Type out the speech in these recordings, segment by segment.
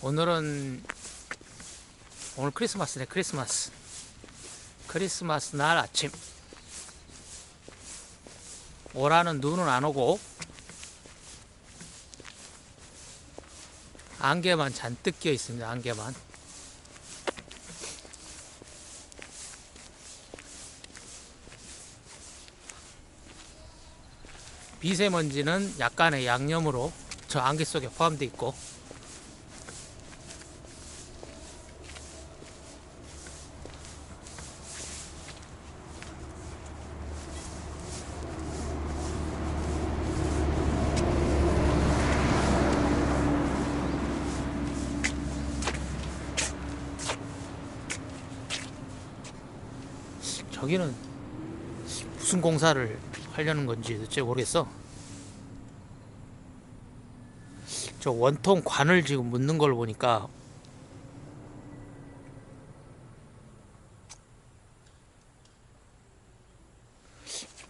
오늘 크리스마스네. 크리스마스 날 아침. 오라는 눈은 안 오고 안개만 잔뜩 끼어 있습니다. 안개만. 미세먼지는 약간의 양념으로 저 안개 속에 포함되어 있고, 저기는 무슨 공사를 하려는 건지 도대체 모르겠어. 저 원통 관을 지금 묻는 걸 보니까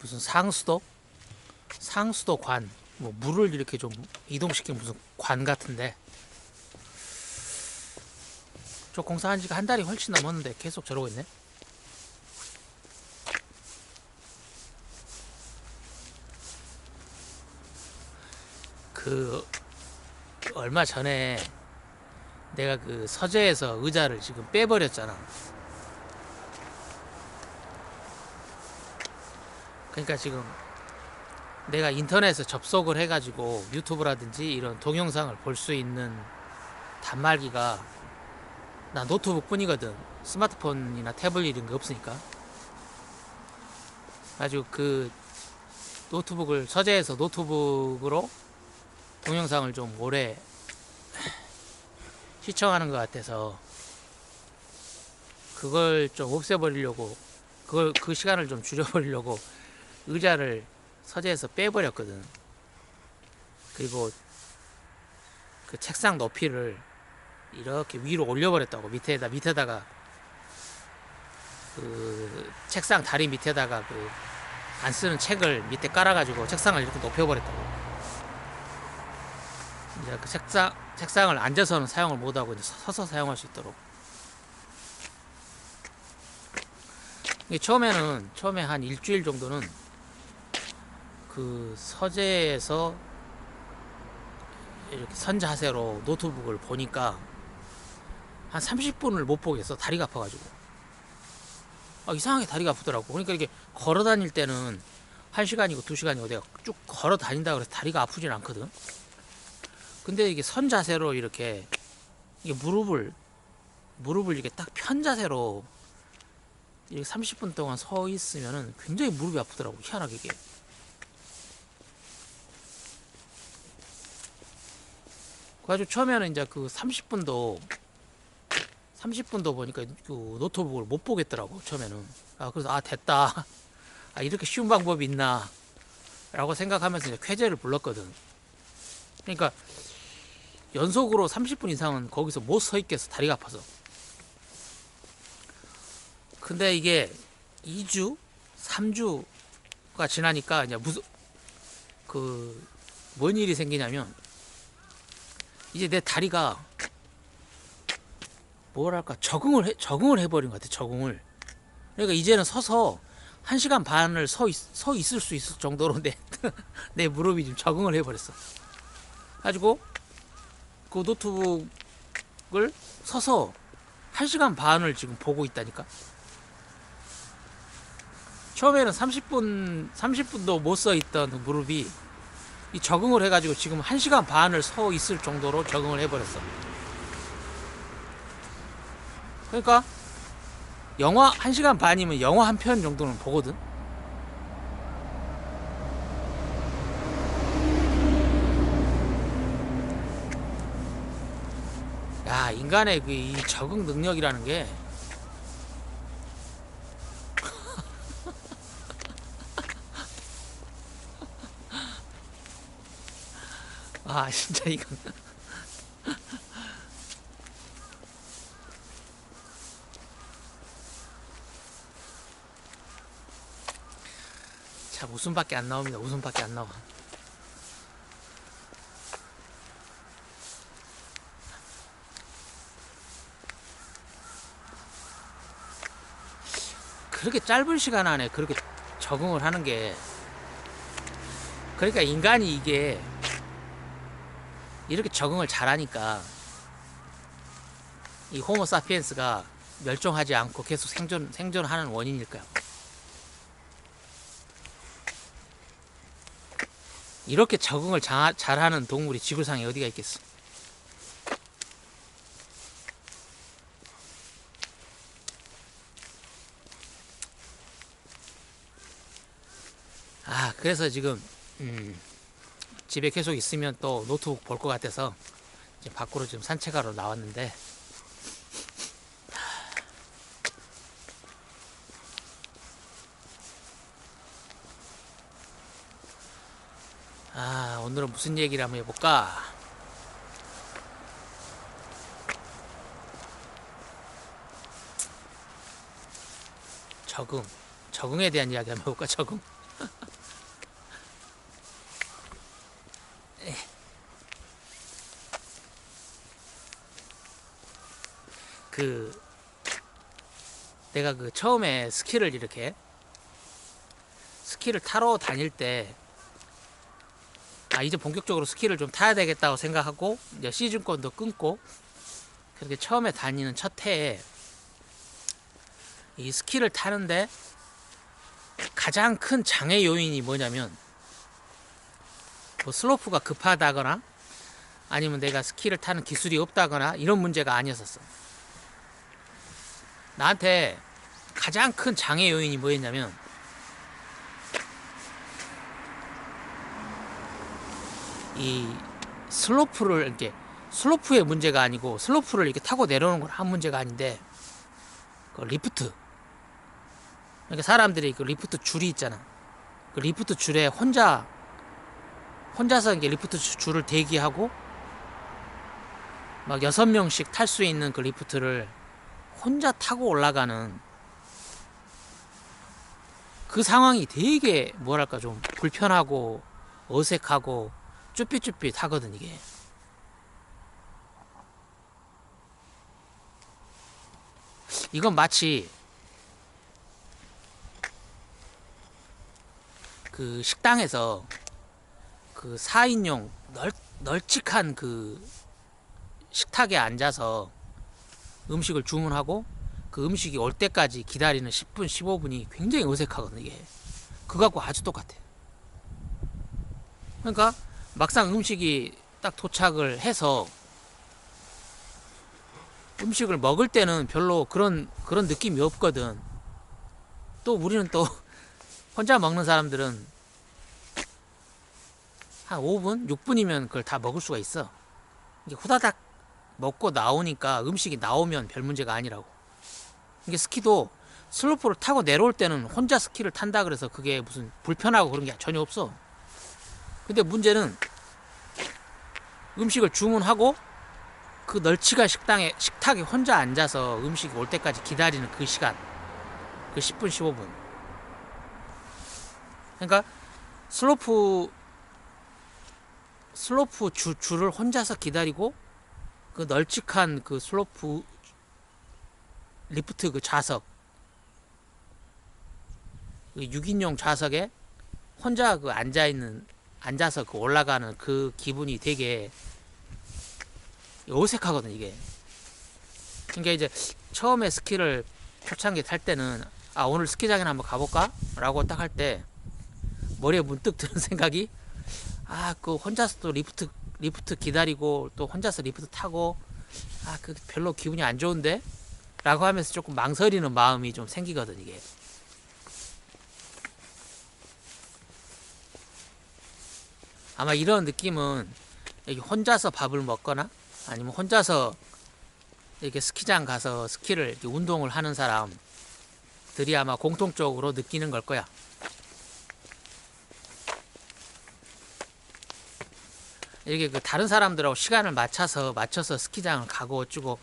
무슨 상수도 관, 뭐 물을 이렇게 좀 이동시키는 무슨 관 같은데, 저 공사한 지가 한 달이 훨씬 넘었는데 계속 저러고 있네. 그 얼마 전에 내가 그 서재에서 의자를 지금 빼버렸잖아. 그러니까 지금 내가 인터넷에 접속을 해가지고 유튜브라든지 이런 동영상을 볼 수 있는 단말기가 나 노트북 뿐이거든. 스마트폰이나 태블릿 이런 게 없으니까. 가지고 그 노트북을 서재에서 노트북으로 동영상을 좀 오래 시청하는 것 같아서 그걸 좀 없애버리려고, 그 시간을 좀 줄여버리려고 의자를 서재에서 빼버렸거든. 그리고 그 책상 높이를 이렇게 위로 올려버렸다고. 밑에다가 그 책상 다리 밑에다가 그 안 쓰는 책을 밑에 깔아가지고 책상을 이렇게 높여버렸다고. 이제 그 책상을 앉아서는 사용을 못하고 이제 서서 사용할 수 있도록. 처음에 한 일주일 정도는 그 서재에서 이렇게 선자세로 노트북을 보니까 한 30분을 못 보겠어. 다리가 아파가지고. 이상하게 다리가 아프더라고. 그러니까 이게 걸어 다닐 때는 1시간이고 2시간이고 내가 쭉 걸어 다닌다 그래서 다리가 아프진 않거든. 근데 이게 선자세로 이렇게 이게 무릎을 이렇게 딱 편 자세로 이렇게 30분 동안 서 있으면은 굉장히 무릎이 아프더라고. 희한하게 이게. 그래가지고 처음에는 이제 그 30분도 보니까 그 노트북을 못 보겠더라고. 처음에는. 그래서 됐다. 이렇게 쉬운 방법이 있나 라고 생각하면서 이제 쾌재를 불렀거든. 그러니까 연속으로 30분 이상은 거기서 못 서 있겠어. 다리가 아파서. 근데 이게 2주 3주가 지나니까 이제 뭔 일이 생기냐면, 이제 내 다리가 뭐랄까 적응을 해버린 것 같아. 적응을. 그러니까 이제는 서서 1시간 반을 서 있을 수 있을 정도로 내 무릎이 좀 적응을 해버렸어. 가지고 그 노트북을 서서 1시간 반을 지금 보고 있다니까. 처음에는 30분도 못 서 있던 그 무릎이 이 적응을 해가지고 지금 1시간 반을 서 있을 정도로 적응을 해버렸어. 그러니까 영화 1시간 반이면 영화 한 편 정도는 보거든. 야, 인간의 그 이 적응 능력이라는 게 진짜 이건 참 웃음밖에 안 나옵니다. 웃음밖에 안 나와. 그렇게 짧은 시간 안에 그렇게 적응을 하는 게, 그러니까 인간이 이게 이렇게 적응을 잘하니까 이 호모사피엔스가 멸종하지 않고 계속 생존하는 원인일까요? 이렇게 적응을 잘하는 동물이 지구상에 어디가 있겠어? 그래서 지금 집에 계속 있으면 또 노트북 볼 것 같아서 이제 밖으로 좀 산책하러 나왔는데, 오늘은 무슨 얘기를 한번 해볼까? 적응에 대한 이야기 한번 해볼까? 적응. 내가 처음에 스키를 타러 다닐 때, 이제 본격적으로 스키를 좀 타야 되겠다고 생각하고 이제 시즌권도 끊고 그렇게 처음에 다니는 첫 해에 이 스키를 타는데 가장 큰 장애 요인이 뭐냐면, 뭐 슬로프가 급하다거나 아니면 내가 스키를 타는 기술이 없다거나 이런 문제가 아니었었어. 나한테 가장 큰 장애 요인이 뭐였냐면, 이 슬로프의 문제가 아니고, 슬로프를 이렇게 타고 내려오는 건 한 문제가 아닌데, 그 리프트. 그러니까 사람들이 그 리프트 줄이 있잖아. 그 리프트 줄에 혼자서 이제 리프트 줄을 대기하고 막 6명씩 탈 수 있는 그 리프트를 혼자 타고 올라가는 그 상황이 되게 뭐랄까 좀 불편하고 어색하고 쭈삣쭈삣하거든 이게. 이건 마치 그 식당에서 그 4인용 널찍한 그 식탁에 앉아서 음식을 주문하고 그 음식이 올 때까지 기다리는 10분, 15분이 굉장히 어색하거든 이게. 그거 갖고 아주 똑같아. 그러니까 막상 음식이 딱 도착을 해서 음식을 먹을 때는 별로 그런 느낌이 없거든. 또 우리는 또 혼자 먹는 사람들은 한 5분, 6분이면 그걸 다 먹을 수가 있어. 이게 후다닥 먹고 나오니까 음식이 나오면 별 문제가 아니라고. 이게 스키도 슬로프를 타고 내려올 때는 혼자 스키를 탄다 그래서 그게 무슨 불편하고 그런 게 전혀 없어. 근데 문제는 음식을 주문하고 그 널찍한 식탁에 혼자 앉아서 음식이 올 때까지 기다리는 그 시간, 그 10분, 15분. 그러니까 슬로프 줄을 혼자서 기다리고 그 널찍한 그 슬로프 리프트 그 좌석, 그 6인용 좌석에 혼자 그 앉아서 그 올라가는 그 기분이 되게 어색하거든 이게. 그러니까 이제 처음에 스키를 초창기 탈 때는 오늘 스키장에 한번 가볼까? 라고 딱 할 때 머리에 문득 드는 생각이, 그 혼자서 또 리프트 기다리고 또 혼자서 리프트 타고 그 별로 기분이 안 좋은데? 라고 하면서 조금 망설이는 마음이 좀 생기거든 이게. 아마 이런 느낌은 여기 혼자서 밥을 먹거나 아니면 혼자서 이렇게 스키장 가서 스키를 이렇게 운동을 하는 사람들이 아마 공통적으로 느끼는 걸 거야. 이렇게 그 다른 사람들하고 시간을 맞춰서 스키장을 가고 어쩌고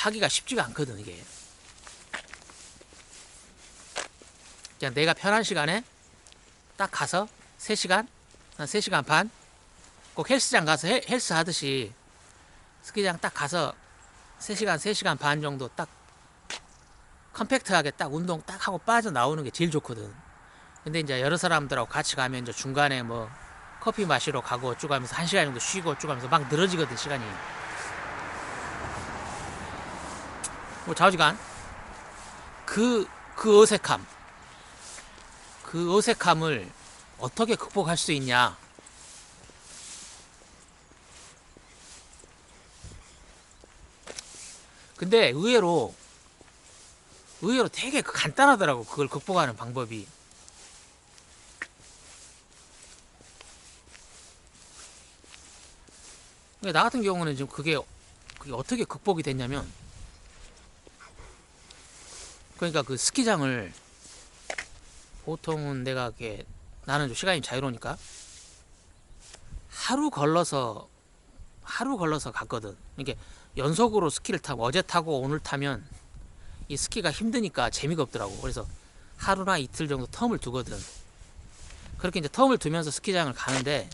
하기가 쉽지가 않거든 이게. 그냥 내가 편한 시간에 딱 가서 3시간, 한 3시간 반, 꼭 헬스장 가서 헬스 하듯이 스키장 딱 가서 3시간 반 정도 딱 컴팩트하게 딱 운동 딱 하고 빠져나오는 게 제일 좋거든. 근데 이제 여러 사람들하고 같이 가면 이제 중간에 뭐 커피 마시러 가고 쭉 하면서 1시간 정도 쉬고 쭉 하면서 막 늘어지거든, 시간이. 뭐 좌우지간 그 어색함, 그 어색함을 어떻게 극복할 수 있냐. 근데 의외로 되게 간단하더라고, 그걸 극복하는 방법이. 나 같은 경우는 지금 그게 어떻게 극복이 됐냐면, 그러니까 그 스키장을 보통은 내가 이렇게, 나는 좀 시간이 자유로우니까 하루 걸러서 갔거든. 이게 연속으로 스키를 타고 어제 타고 오늘 타면 이 스키가 힘드니까 재미가 없더라고. 그래서 하루나 이틀 정도 텀을 두거든. 그렇게 이제 텀을 두면서 스키장을 가는데,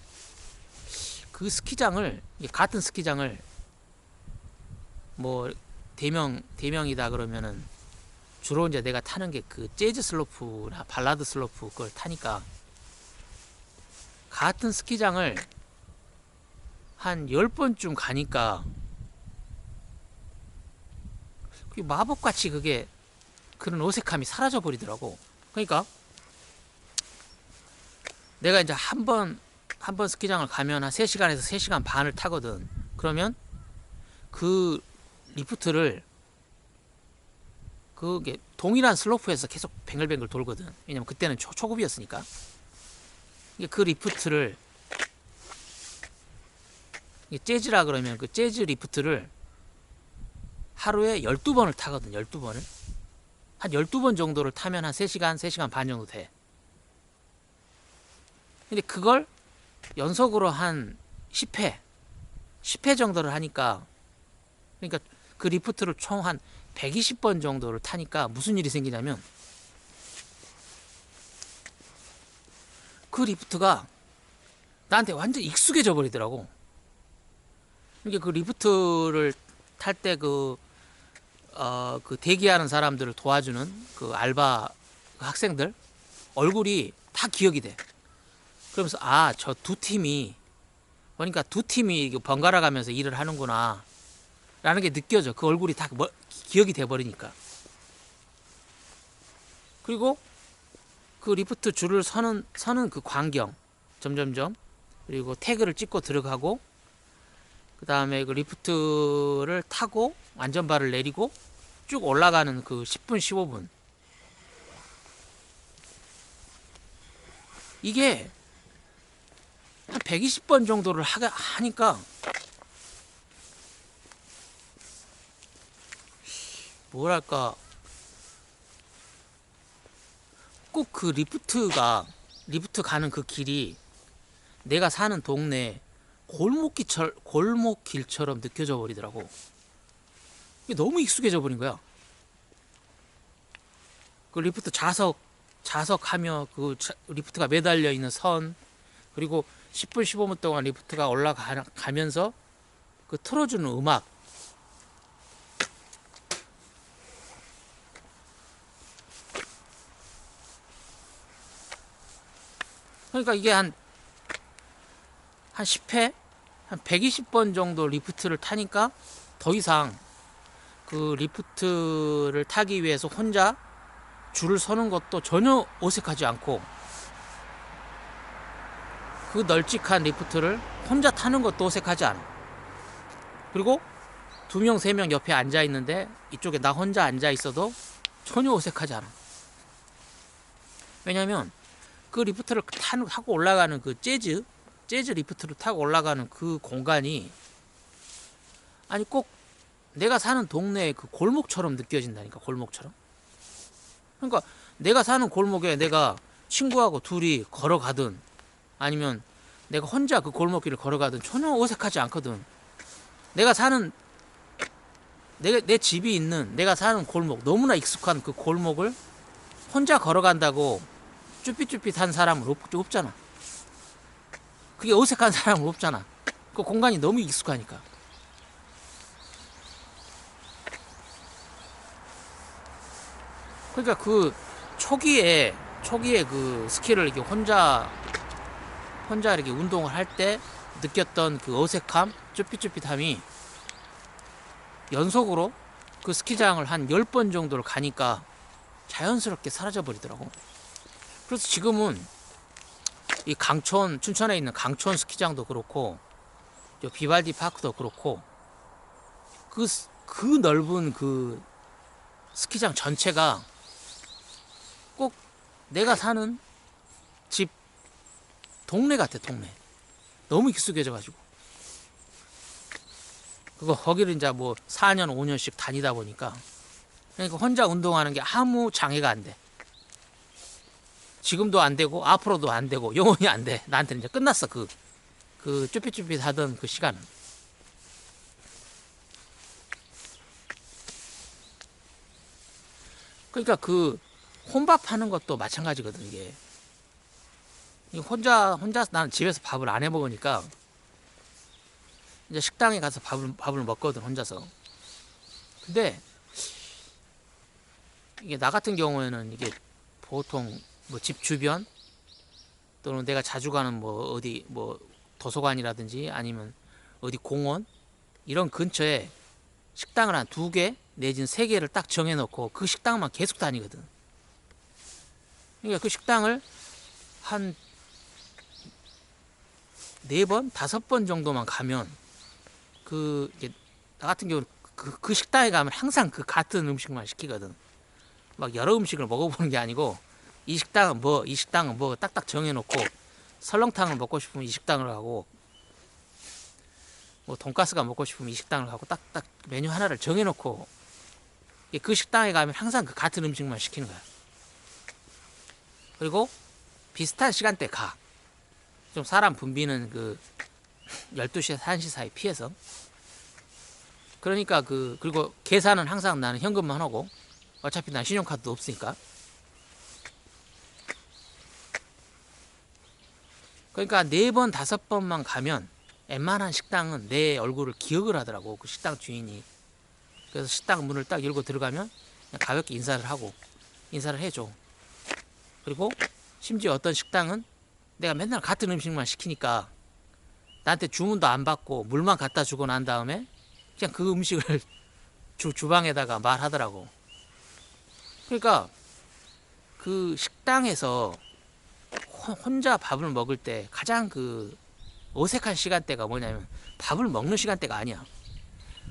그 스키장을, 같은 스키장을 뭐 대명이다 그러면은 주로 이제 내가 타는 게 그 재즈 슬로프나 발라드 슬로프 그걸 타니까, 같은 스키장을 한 10번쯤 가니까 그게 마법같이 그런 어색함이 사라져 버리더라고. 그러니까 내가 이제 한 번 스키장을 가면 한 3시간에서 3시간 반을 타거든. 그러면 그 리프트를 그게 동일한 슬로프에서 계속 뱅글뱅글 돌거든. 왜냐면 그때는 초급이었으니까. 그 리프트를, 재즈라 그러면 그 재즈 리프트를 하루에 12번을 타거든. 12번을. 한 12번 정도를 타면 한 3시간, 3시간 반 정도 돼. 근데 그걸 연속으로 한 10회 정도를 하니까, 그러니까 그 리프트를 총 한 120번 정도를 타니까 무슨 일이 생기냐면, 그 리프트가 나한테 완전 익숙해져 버리더라고. 이게 그 리프트를 탈 때 그 대기하는 사람들을 도와주는 그 알바 학생들 얼굴이 다 기억이 돼. 그러면서 저 두 팀이, 그러니까 두 팀이 번갈아 가면서 일을 하는구나 라는 게 느껴져. 그 얼굴이 다 기억이 돼 버리니까. 그리고 그 리프트 줄을 서는 그 광경, 점점점, 그리고 태그를 찍고 들어가고, 그 다음에 그 리프트를 타고 안전바를 내리고 쭉 올라가는 그 10분 15분, 이게 한 120번 정도를 하니까 뭐랄까, 꼭 그 리프트 가는 그 길이 내가 사는 동네 골목길처럼 느껴져 버리더라고. 이게 너무 익숙해져 버린 거야. 그 리프트 좌석하며 그 리프트가 매달려 있는 선, 그리고 10분 15분 동안 리프트가 올라가면서 그 틀어주는 음악, 그러니까 이게 한 10회, 한 120번 정도 리프트를 타니까 더 이상 그 리프트를 타기 위해서 혼자 줄을 서는 것도 전혀 어색하지 않고, 그 널찍한 리프트를 혼자 타는 것도 어색하지 않아. 그리고 2명 3명 옆에 앉아 있는데 이쪽에 나 혼자 앉아 있어도 전혀 어색하지 않아. 왜냐면 그 리프트를 타고 올라가는 그 재즈 리프트를 타고 올라가는 그 공간이, 아니 꼭 내가 사는 동네의 그 골목처럼 느껴진다니까. 골목처럼. 그러니까 내가 사는 골목에 내가 친구하고 둘이 걸어가든 아니면 내가 혼자 그 골목길을 걸어가든 전혀 어색하지 않거든. 내가 사는 내 집이 있는, 내가 사는 골목, 너무나 익숙한 그 골목을 혼자 걸어간다고 쭈삣쭈삣한 사람은 없잖아. 그게 어색한 사람은 없잖아. 그 공간이 너무 익숙하니까. 그러니까 그 초기에 그 스킬을 이렇게 혼자 이렇게 운동을 할 때 느꼈던 그 어색함, 쭈삣쭈삣함이 연속으로 그 스키장을 한 10번 정도를 가니까 자연스럽게 사라져 버리더라고. 그래서 지금은 이 강촌, 춘천에 있는 강촌 스키장도 그렇고 비발디 파크도 그렇고 그 넓은 그 스키장 전체가 꼭 내가 사는 집 동네 같아. 동네 너무 익숙해져 가지고 거기를 이제 뭐 4년 5년씩 다니다 보니까 그러니까 혼자 운동하는 게 아무 장애가 안 돼. 지금도 안 되고 앞으로도 안 되고 영원히 안 돼. 나한테는 이제 끝났어. 그 쭈삣쭈삣 하던 그 시간은. 그러니까 그 혼밥하는 것도 마찬가지거든. 이게 혼자 나는 집에서 밥을 안 해 먹으니까 이제 식당에 가서 밥을 먹거든, 혼자서. 근데 이게 나 같은 경우에는 이게 보통 뭐 집 주변 또는 내가 자주 가는 뭐 어디 뭐 도서관이라든지 아니면 어디 공원 이런 근처에 식당을 한 2개 내지는 3개를 딱 정해놓고 그 식당만 계속 다니거든. 그러니까 그 식당을 한 4번, 5번 정도만 가면 나 같은 경우는 그 식당에 가면 항상 그 같은 음식만 시키거든. 막 여러 음식을 먹어보는 게 아니고 이 식당은 뭐 딱딱 정해놓고 설렁탕을 먹고 싶으면 이 식당을 가고 뭐 돈가스가 먹고 싶으면 이 식당을 가고 딱딱 메뉴 하나를 정해놓고 그 식당에 가면 항상 그 같은 음식만 시키는 거야. 그리고 비슷한 시간대 가. 좀 사람 붐비는 그 12시에서 1시 사이 피해서. 그러니까 그리고 계산은 항상 나는 현금만 하고 어차피 난 신용카드도 없으니까. 그러니까 4번, 5번만 가면 웬만한 식당은 내 얼굴을 기억을 하더라고. 그 식당 주인이. 그래서 식당 문을 딱 열고 들어가면 그냥 가볍게 인사를 해줘. 그리고 심지어 어떤 식당은 내가 맨날 같은 음식만 시키니까 나한테 주문도 안 받고 물만 갖다 주고 난 다음에 그냥 그 음식을 주방에다가 말하더라고. 그러니까 그 식당에서 혼자 밥을 먹을 때 가장 그 어색한 시간대가 뭐냐면 밥을 먹는 시간대가 아니야.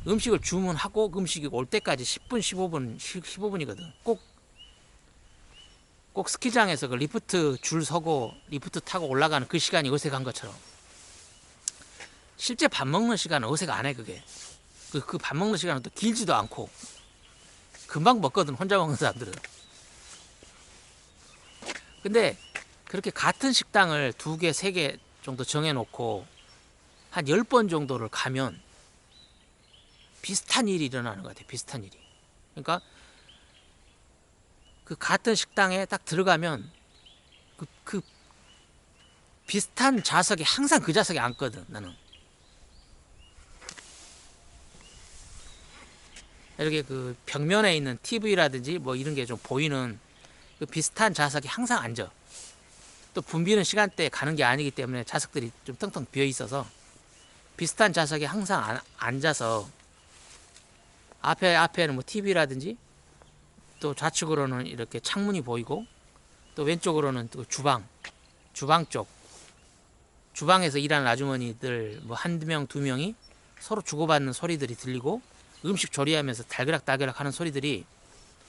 음식을 주문하고 음식이 올 때까지 10분, 15분이거든. 꼭 스키장에서 그 리프트 줄 서고 리프트 타고 올라가는 그 시간이 어색한 것처럼 실제 밥 먹는 시간은 어색 안 해. 그게 그 밥 먹는 시간은 또 길지도 않고 금방 먹거든, 혼자 먹는 사람들은. 근데 그렇게 같은 식당을 2개, 3개 정도 정해놓고 한 10번 정도를 가면 비슷한 일이 일어나는 것 같아. 비슷한 일이. 그러니까 그 같은 식당에 딱 들어가면 그 비슷한 좌석에 항상 그 좌석에 앉거든, 나는. 이렇게 그 벽면에 있는 TV라든지 뭐 이런 게 좀 보이는 그 비슷한 좌석에 항상 앉아. 또 붐비는 시간대에 가는 게 아니기 때문에 좌석들이 좀 텅텅 비어 있어서 비슷한 좌석에 항상 앉아서 앞에는 뭐 TV라든지 또 좌측으로는 이렇게 창문이 보이고 또 왼쪽으로는 또 주방 쪽 주방에서 일하는 아주머니들 뭐 한두 명, 2명이 서로 주고받는 소리들이 들리고 음식 조리하면서 달그락달그락 하는 소리들이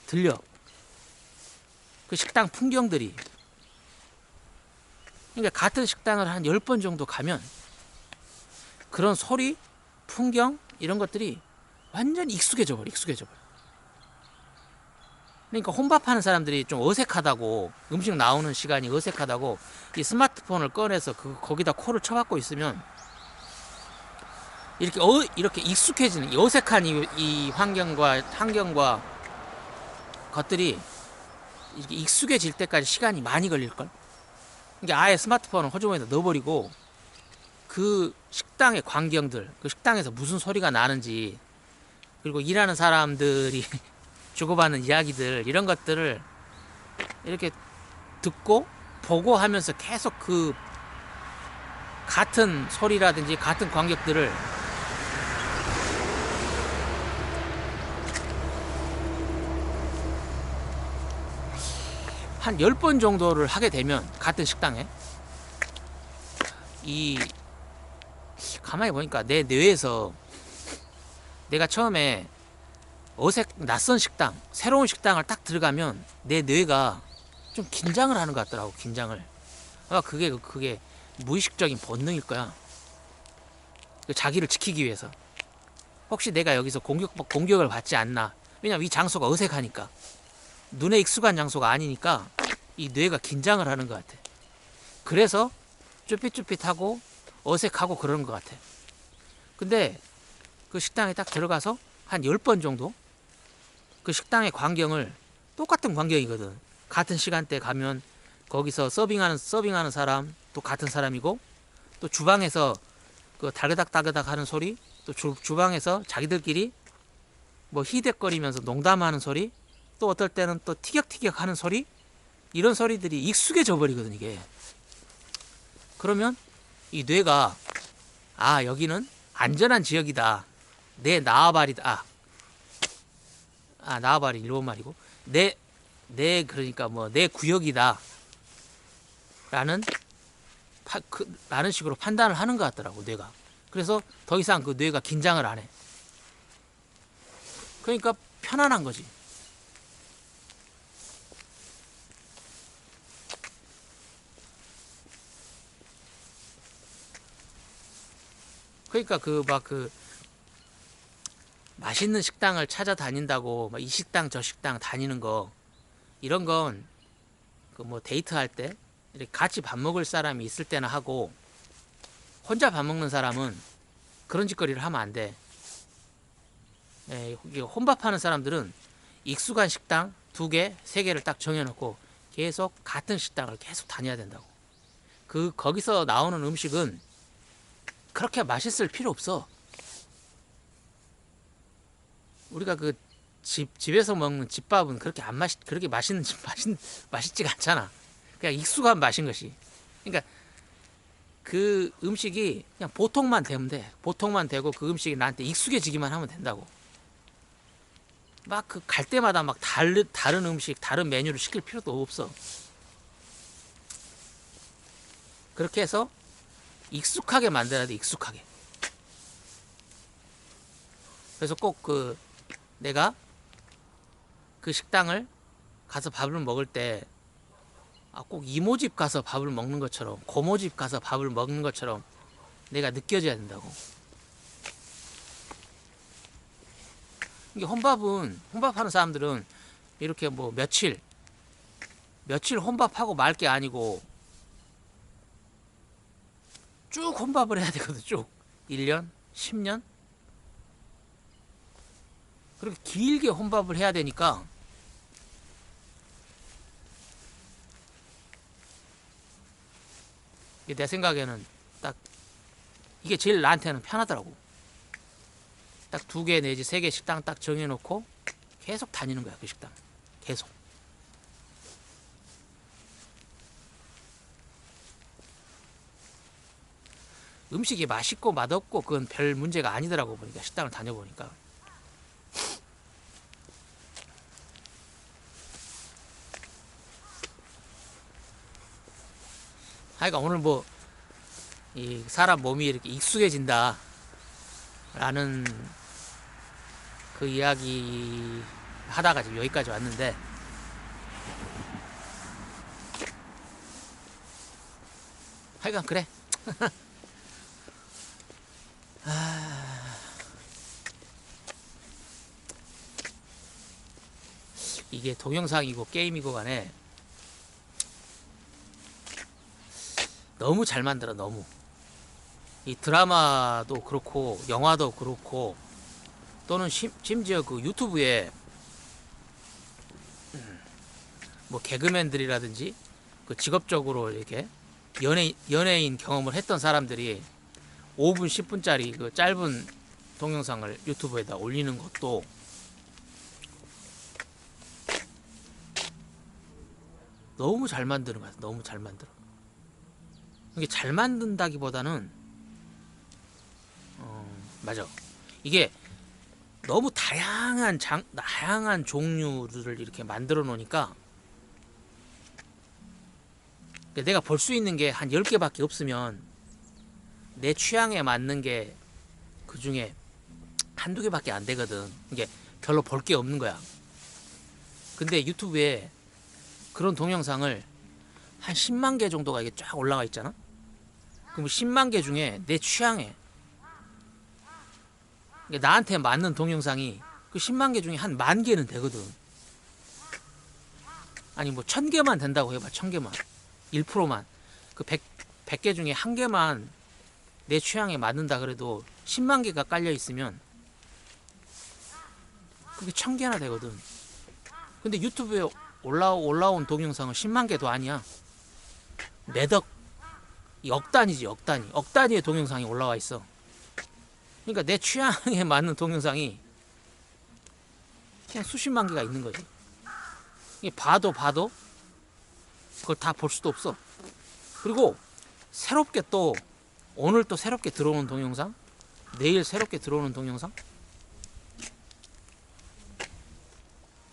들려. 그 식당 풍경들이. 그러니까 같은 식당을 한 10번 정도 가면 그런 소리, 풍경 이런 것들이 완전히 익숙해져 버려. 그러니까 혼밥하는 사람들이 좀 어색하다고, 음식 나오는 시간이 어색하다고 이 스마트폰을 꺼내서 거기다 코를 쳐박고 있으면 이렇게 익숙해지는 이 어색한 이 환경과 것들이 이렇게 익숙해질 때까지 시간이 많이 걸릴걸. 그러니까 아예 스마트폰을 호주머니에 넣어버리고 그 식당의 광경들, 그 식당에서 무슨 소리가 나는지, 그리고 일하는 사람들이 주고받는 이야기들, 이런 것들을 이렇게 듣고 보고 하면서 계속 그 같은 소리라든지 같은 광격들을 한 10번 정도를 하게 되면 같은 식당에 이 가만히 보니까 내 뇌에서 내가 처음에 낯선 식당, 새로운 식당을 딱 들어가면 내 뇌가 좀 긴장을 하는 것 같더라고. 긴장을. 그게 무의식적인 본능일 거야. 자기를 지키기 위해서. 혹시 내가 여기서 공격을 받지 않나. 왜냐면 이 장소가 어색하니까. 눈에 익숙한 장소가 아니니까 이 뇌가 긴장을 하는 것 같아. 그래서 쭈삣쭈삣하고 어색하고 그러는 것 같아. 근데 그 식당에 딱 들어가서 한 10번 정도 그 식당의 광경을, 똑같은 광경이거든. 같은 시간대 가면 거기서 서빙하는 사람 또 같은 사람이고, 또 주방에서 그 다그닥다그닥 하는 소리, 또 주방에서 자기들끼리 뭐 히끅거리면서 농담하는 소리, 또 어떨 때는 또 티격티격 하는 소리, 이런 소리들이 익숙해져 버리거든 이게. 그러면 이 뇌가 여기는 안전한 지역이다. 내 나아바리다. 나아바리 일본말이고, 그러니까 뭐 내 구역이다 라는 라는 식으로 판단을 하는 것 같더라고 뇌가. 그래서 더 이상 그 뇌가 긴장을 안 해. 그러니까 편안한 거지. 그러니까 맛있는 식당을 찾아다닌다고 이 식당 저 식당 다니는 거, 이런 건 그 뭐 데이트할 때 이렇게 같이 밥 먹을 사람이 있을 때나 하고, 혼자 밥 먹는 사람은 그런 짓거리를 하면 안 돼. 혼밥하는 사람들은 익숙한 식당 2개, 3개를 딱 정해놓고 계속 같은 식당을 계속 다녀야 된다고. 거기서 나오는 음식은 그렇게 맛있을 필요 없어. 우리가 집에서 먹는 집밥은 그렇게 맛있지가 않잖아. 그냥 익숙한 맛인 것이. 그러니까 그 음식이 그냥 보통만 되면 돼. 보통만 되고 그 음식이 나한테 익숙해지기만 하면 된다고. 갈 때마다 다른 음식, 다른 메뉴를 시킬 필요도 없어. 그렇게 해서 익숙하게 만들어야 돼, 익숙하게. 그래서 꼭 내가 그 식당을 가서 밥을 먹을 때 꼭 이모 집 가서 밥을 먹는 것처럼, 고모 집 가서 밥을 먹는 것처럼 내가 느껴져야 된다고. 이게 혼밥하는 사람들은 이렇게 뭐 며칠 혼밥하고 말 게 아니고 쭉 혼밥을 해야 되거든. 쭉 1년, 10년 그렇게 길게 혼밥을 해야 되니까 내 생각에는 딱 이게 제일 나한테는 편하더라고. 딱 2개 내지 3개 식당 딱 정해놓고 계속 다니는 거야. 그 식당 계속. 음식이 맛있고 맛없고 그건 별 문제가 아니더라고. 보니까 식당을 다녀보니까. 하여간 오늘 이 사람 몸이 이렇게 익숙해진다 라는 그 이야기 하다가 지금 여기까지 왔는데, 하여간 그래. 이게 동영상이고 게임이고 간에 너무 잘 만들어. 너무. 이 드라마도 그렇고 영화도 그렇고, 또는 심지어 그 유튜브에 뭐 개그맨들이라든지 그 직업적으로 이렇게 연예인 경험을 했던 사람들이 5분 10분짜리 그 짧은 동영상을 유튜브에다 올리는 것도 너무 잘 만드는 것 같아. 너무 잘 만들어. 이게 잘 만든다기보다는 맞아. 이게 너무 다양한 종류를 이렇게 만들어 놓으니까 내가 볼 수 있는 게 한 10개밖에 없으면 내 취향에 맞는 게 그 중에 한두 개밖에 안 되거든. 이게 별로 볼 게 없는 거야. 근데 유튜브에 그런 동영상을 한 10만 개 정도가 이게 쫙 올라가 있잖아. 그럼 10만 개 중에 내 취향에 나한테 맞는 동영상이 그 10만 개 중에 한 10,000개는 되거든. 아니 뭐 1,000개만 된다고 해봐. 1,000개만 1%만 그 100개 중에 한 개만 내 취향에 맞는다 그래도 10만 개가 깔려 있으면 그게 1,000개나 되거든. 근데 유튜브에 올라온 동영상은 10만 개도 아니야. 몇억, 억 단위지, 억 단위. 억 단위의 동영상이 올라와 있어. 그러니까 내 취향에 맞는 동영상이 그냥 수십만 개가 있는 거지. 이게 봐도 그걸 다 볼 수도 없어. 그리고 새롭게 또 오늘 또 새롭게 들어오는 동영상, 내일 새롭게 들어오는 동영상.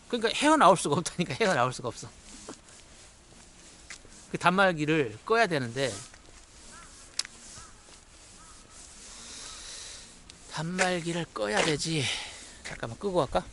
그러니까 헤어나올 수가 없다니까. 헤어나올 수가 없어. 그 단말기를 꺼야 되는데 단말기를 꺼야 되지. 잠깐만 끄고 갈까?